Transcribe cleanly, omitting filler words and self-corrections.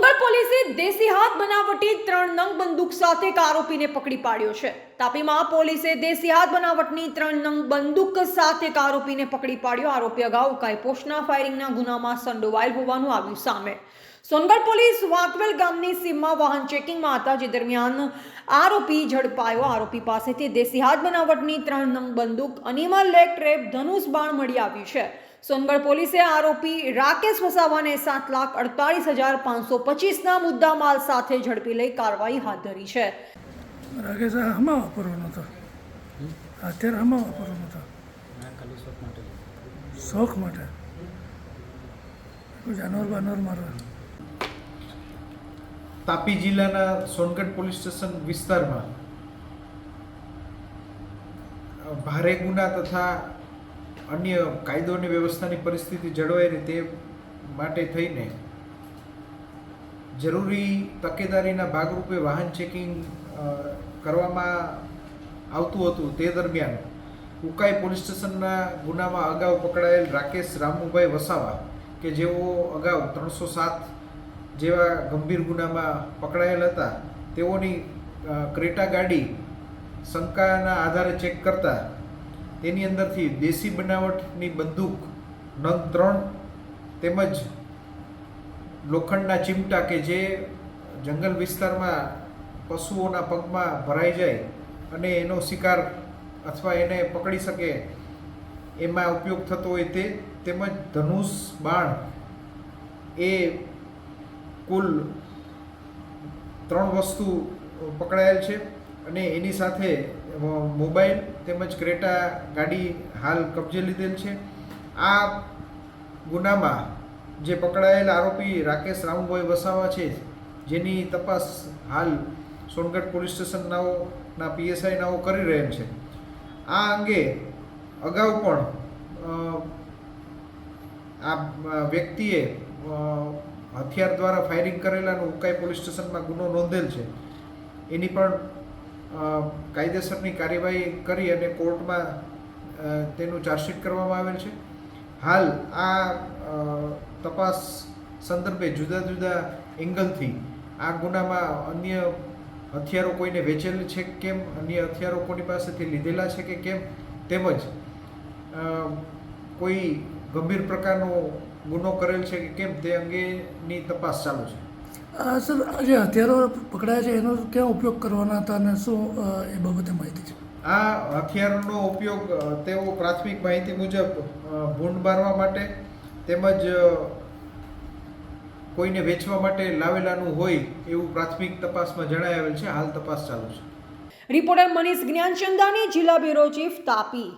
સોનગઢ પોલીસે દેશી હાથ બનાવટી 3 નંગ બંદૂક સાથે એક આરોપીને પકડી પાડ્યો છે। તાપીમાં પોલીસે દેશી હાથ બનાવટની 3 નંગ બંદૂક સાથે એક આરોપીને પકડી પાડ્યો। આરોપી અગાઉ કાયપોશના ફાયરિંગના ગુનામાં સંડોવાયેલ હોવાનું આવ્યું સામે। સોનગઢ પોલીસ વાંકવેલ ગામની સીમમાં વાહન ચેકિંગમાં હતા, જે દરમિયાન આરોપી ઝડપાયો। આરોપી પાસેથી દેશી હાથ બનાવટની 3 નંગ બંદૂક, અનિમલ લેગ ટ્રેપ, ધનુષ બાણ મળી આવ્યું છે। સોનગઢ પોલીસે આરોપી રાકેશ વસાવાને 7,48,525ના મુદ્દા માલ સાથે ઝડપી લઈ કાર્યવાહી હાથ ધરી છે। રાકેશ આમાં વાપરવાનો હતો, અત્યારે આમાં વાપરવાનો હતો, શોખ માટે જાનવર બાનવર મારવા। તાપી જિલ્લાના સોનગઢ પોલીસ સ્ટેશન વિસ્તારમાં ભારે ગુના તથા અન્ય કાયદો અને વ્યવસ્થાની પરિસ્થિતિ જળવાઈ રહે તે માટે થઈને જરૂરી તકેદારીના ભાગરૂપે વાહન ચેકિંગ કરવામાં આવતું હતું। તે દરમિયાન ઉકાઈ પોલીસ સ્ટેશનના ગુનામાં અગાઉ પકડાયેલ રાકેશ રામુભાઈ વસાવા કે જેઓ અગાઉ 307 જેવા ગંભીર ગુનામાં પકડાયેલ હતા, તેઓની ક્રેટા ગાડી શંકાના આધારે ચેક કરતા તેની અંદરથી દેશી બનાવટની બંદૂક નંગ 3 તેમજ લોખંડના ચીમટા કે જે જંગલ વિસ્તારમાં પશુઓના પગમાં ભરાઈ જાય અને એનો શિકાર અથવા એને પકડી શકે એમાં ઉપયોગ થતો હોય તે, તેમજ ધનુષ બાણ એ કુલ 3 વસ્તુ પકડાયેલ છે અને એની સાથે મોબાઈલ તેમજ ક્રેટા ગાડી હાલ કબજે લીધેલ છે। આ ગુનામાં જે પકડાયેલ આરોપી રાકેશ રામભાઈ વસાવા છે, જેની તપાસ હાલ સોનગઢ પોલીસ સ્ટેશનના PSI નાઓ કરી રહેલ છે। આ અંગે અગાઉ પણ આ વ્યક્તિએ હથિયાર દ્વારા ફાયરિંગ કરેલાનો ઉકાઈ પોલીસ સ્ટેશનમાં ગુનો નોંધેલ છે। એની પણ કાયદેસરની કાર્યવાહી કરી અને કોર્ટમાં તેનું ચાર્જશીટ કરવામાં આવેલ છે। હાલ આ તપાસ સંદર્ભે જુદા જુદા એંગલથી આ ગુનામાં અન્ય હથિયારો કોઈને વેચેલ છે કે કેમ, અન્ય હથિયારો કોની પાસેથી લીધેલા છે કે કેમ, તેમજ કોઈ ગંભીર પ્રકારનો ગુનો કરેલ છે કે કેમ તે અંગેની તપાસ ચાલુ છે। સર, જે હથિયારો પકડાયા છે એનો ક્યાં ઉપયોગ કરવાના હતા અને શું એ બાબતે માહિતી છે? આ હથિયારોનો ઉપયોગ તેઓ પ્રાથમિક માહિતી મુજબ ભૂંડ મારવા માટે તેમજ કોઈને વેચવા માટે લાવેલાનું હોય એવું પ્રાથમિક તપાસમાં જણાવેલ છે। હાલ તપાસ ચાલુ છે। રિપોર્ટર મનીષ જ્ઞાનચંદાની, જિલ્લા બ્યુરો ચીફ, તાપી।